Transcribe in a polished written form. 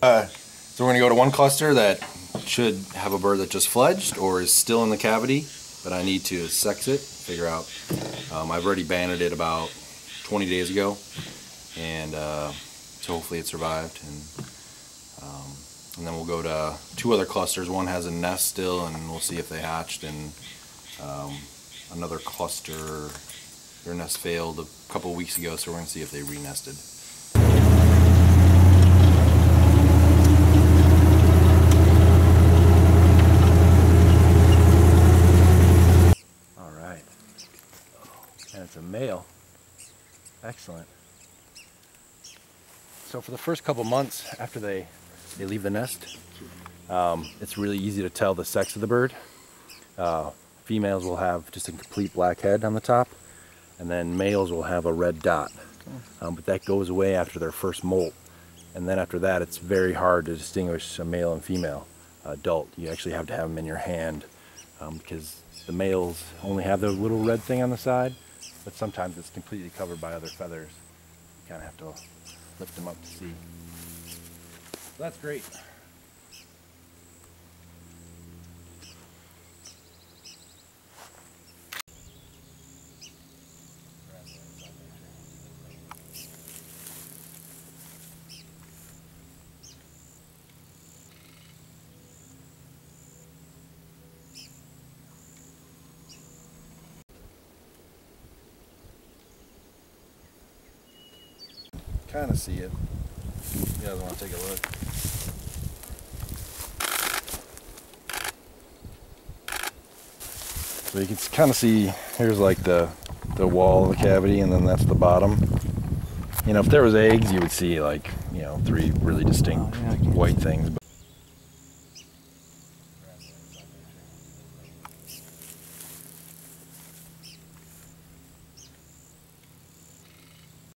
So we're gonna go to one cluster that should have a bird that just fledged or is still in the cavity, but I need to sex it, figure out. I've already banded it about 20 days ago, and so hopefully it survived. And then we'll go to two other clusters. One has a nest still, and we'll see if they hatched. And another cluster, their nest failed a couple of weeks ago, so we're gonna see if they re-nested. And it's a male. Excellent. So for the first couple months after they leave the nest, it's really easy to tell the sex of the bird. Females will have just a complete black head on the top, and then males will have a red dot. But that goes away after their first molt. And then after that, it's very hard to distinguish a male and female adult. You actually have to have them in your hand because the males only have the little red thing on the side, but sometimes it's completely covered by other feathers. You kind of have to lift them up to see. So that's great. Kind of see it. You guys want to take a look? So you can kind of see, here's like the wall of the cavity, and then that's the bottom. You know, if there was eggs, you would see like, you know, three really distinct white things.